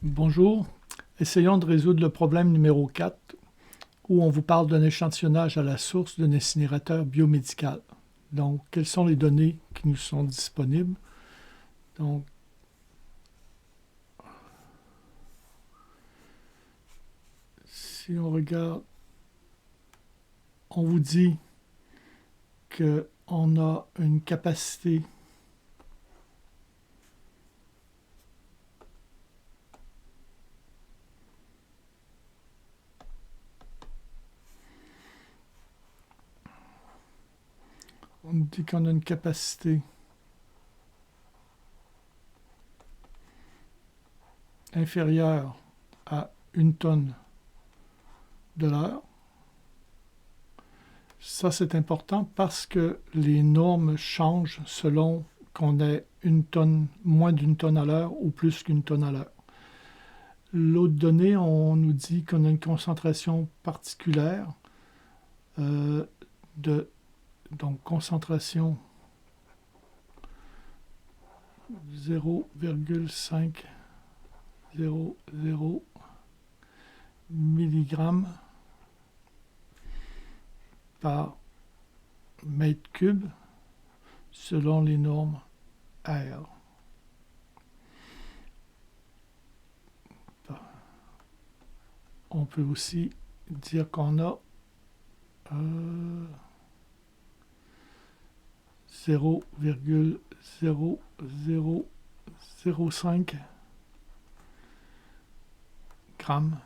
Bonjour, essayons de résoudre le problème numéro 4 où on vous parle d'un échantillonnage à la source d'un incinérateur biomédical. Donc, quelles sont les données qui nous sont disponibles? Donc, si on regarde, on vous dit qu'on a une capacité inférieure à 1 tonne de l'heure. Ça, c'est important parce que les normes changent selon qu'on ait 1 tonne, moins d'1 tonne à l'heure ou plus d'1 tonne à l'heure. L'autre donnée, on nous dit qu'on a une concentration particulière donc concentration 0,500 mg par mètre cube selon les normes R. On peut aussi dire qu'on a 0,0005 grammes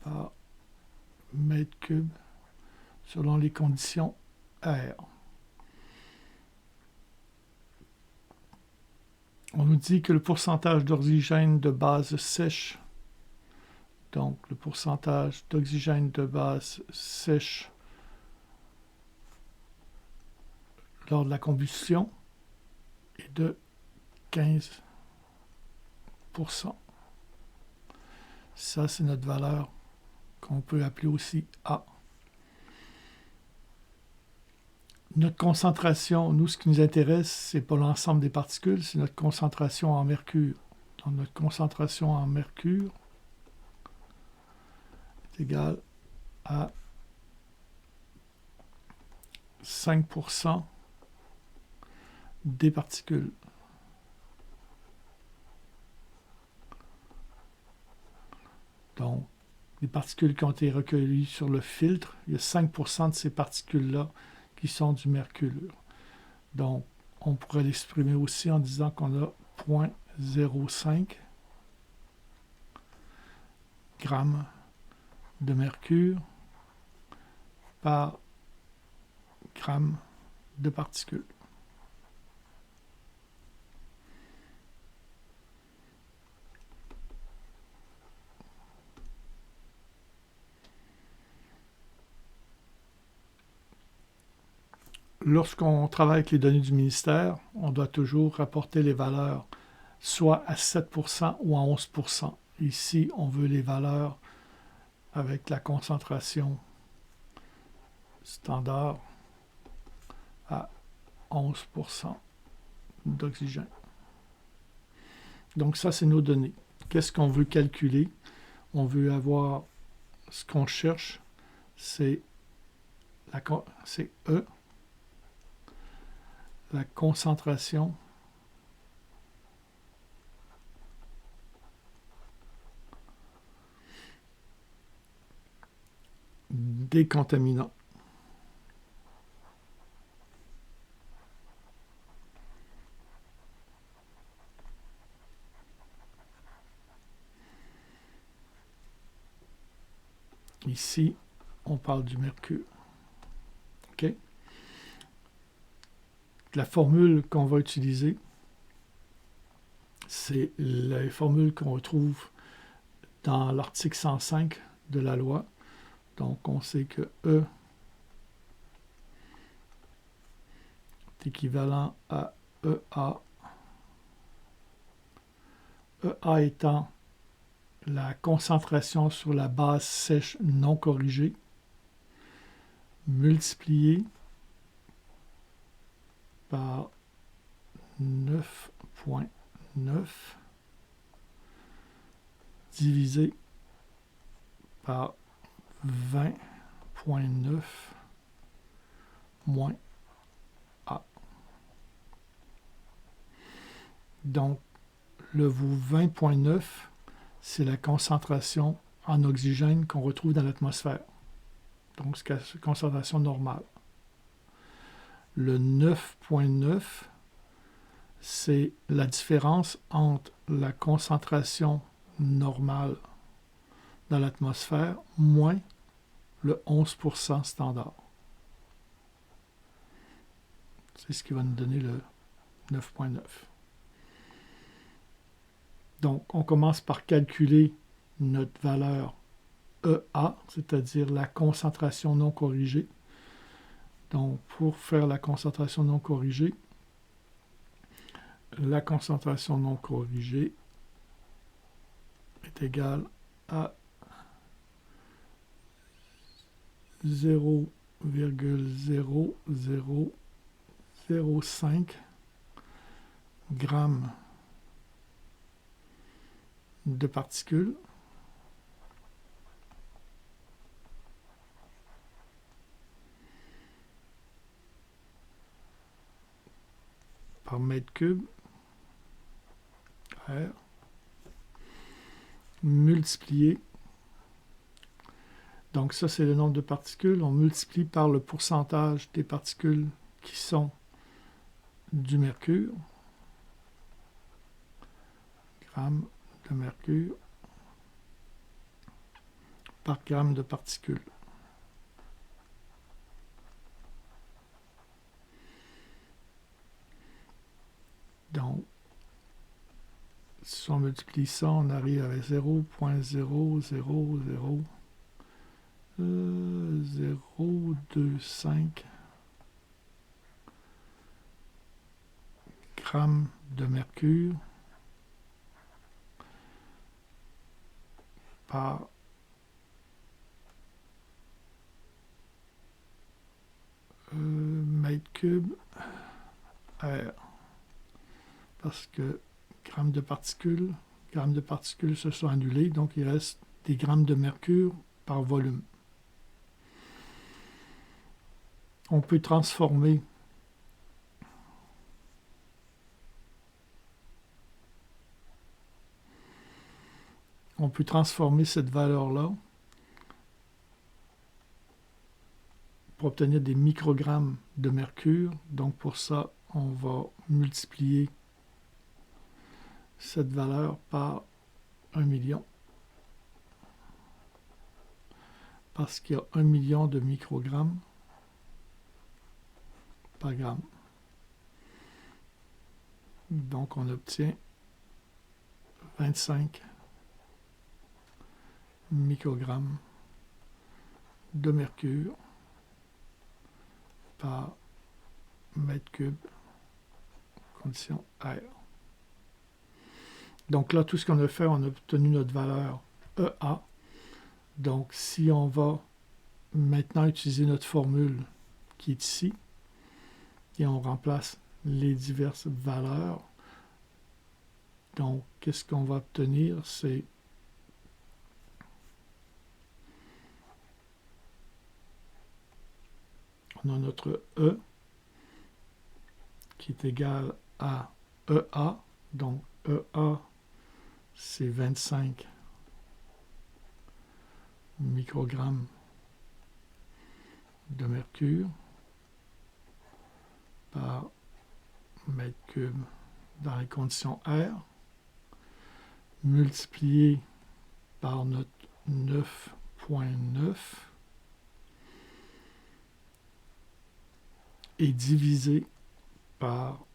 par mètre cube selon les conditions R. On nous dit que le pourcentage d'oxygène de base sèche, donc le pourcentage d'oxygène de base sèche lors de la combustion est de 15%. Ça, c'est notre valeur qu'on peut appeler aussi A. Notre concentration, nous, ce qui nous intéresse, ce n'est pas l'ensemble des particules, c'est notre concentration en mercure. Donc, notre concentration en mercure est égale à 5% des particules. Donc, les particules qui ont été recueillies sur le filtre, il y a 5% de ces particules-là qui sont du mercure. Donc, on pourrait l'exprimer aussi en disant qu'on a 0,05 grammes de mercure par gramme de particules. Lorsqu'on travaille avec les données du ministère, on doit toujours rapporter les valeurs soit à 7% ou à 11%. Ici, on veut les valeurs avec la concentration standard à 11% d'oxygène. Donc ça, c'est nos données. Qu'est-ce qu'on veut calculer? On veut avoir ce qu'on cherche, c'est E, la concentration des contaminants. Ici, on parle du mercure. OK? La formule qu'on va utiliser, c'est la formule qu'on retrouve dans l'article 105 de la loi. Donc, on sait que E est équivalent à EA. EA étant la concentration sur la base sèche non corrigée, multipliée par 9,9 divisé par 20,9 moins A. Donc, le 20,9, c'est la concentration en oxygène qu'on retrouve dans l'atmosphère. Donc, c'est la concentration normale. Le 9,9, c'est la différence entre la concentration normale dans l'atmosphère moins le 11% standard. C'est ce qui va nous donner le 9,9. Donc, on commence par calculer notre valeur EA, c'est-à-dire la concentration non corrigée. Donc, pour faire la concentration non corrigée, la concentration non corrigée est égale à 0,0005 grammes de particules par mètre cube R multiplié. Donc ça, c'est le nombre de particules. On multiplie par le pourcentage des particules qui sont du mercure. Grammes de mercure par gramme de particules. Donc, si on multiplie ça, on arrive à 0,0000025 grammes de mercure par mètre cube R. Parce que grammes de particules se sont annulés, donc il reste des grammes de mercure par volume. On peut transformer cette valeur-là pour obtenir des microgrammes de mercure. Donc pour ça, on va multiplier cette valeur par 1 million. Parce qu'il y a 1 million de microgrammes par gramme. Donc on obtient 25 microgrammes de mercure par mètre cube, condition R. Donc là, tout ce qu'on a fait, on a obtenu notre valeur EA. Donc si on va maintenant utiliser notre formule qui est ici, et on remplace les diverses valeurs, donc qu'est-ce qu'on va obtenir? C'est on a notre E qui est égal à EA, donc EA c'est 25 microgrammes de mercure par mètre cube dans les conditions R, multiplié par notre 9,9 et divisé par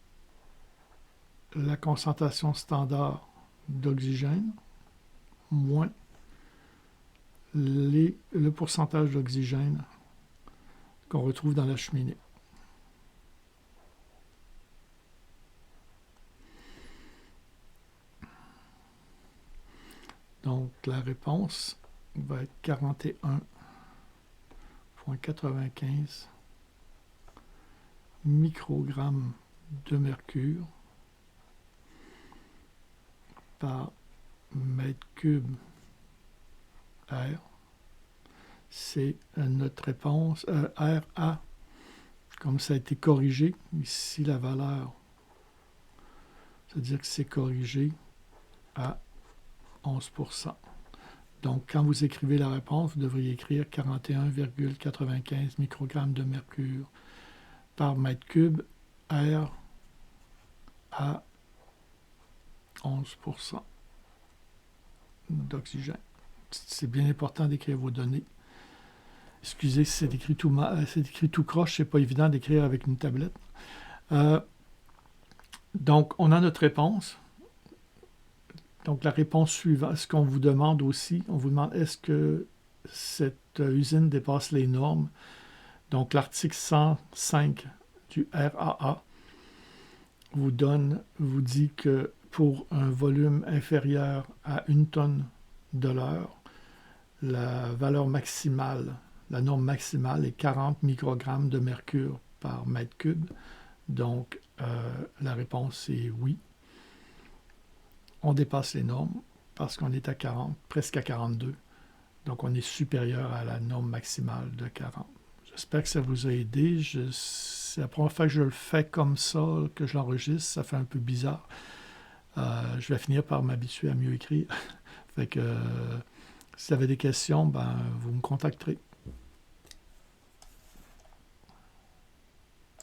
la concentration standard d'oxygène moins le pourcentage d'oxygène qu'on retrouve dans la cheminée. Donc la réponse va être 41,95 microgrammes de mercure par mètre cube R. C'est notre réponse. R, A, comme ça a été corrigé, ici la valeur, c'est-à-dire que c'est corrigé à 11%. Donc, quand vous écrivez la réponse, vous devriez écrire 41,95 microgrammes de mercure par mètre cube, R à 11% d'oxygène. C'est bien important d'écrire vos données. Excusez si c'est écrit tout croche, c'est pas évident d'écrire avec une tablette. Donc, on a notre réponse. Donc, la réponse suivante, ce qu'on vous demande aussi, on vous demande est-ce que cette usine dépasse les normes. Donc, l'article 105 du RAA vous dit que pour un volume inférieur à 1 tonne de l'heure, la valeur maximale, la norme maximale est 40 microgrammes de mercure par mètre cube. Donc, la réponse est oui. On dépasse les normes parce qu'on est à 40, presque à 42. Donc, on est supérieur à la norme maximale de 40. J'espère que ça vous a aidé. C'est la première fois que je le fais comme ça, que je l'enregistre. Ça fait un peu bizarre. Je vais finir par m'habituer à mieux écrire. Fait que si vous avez des questions, vous me contacterez.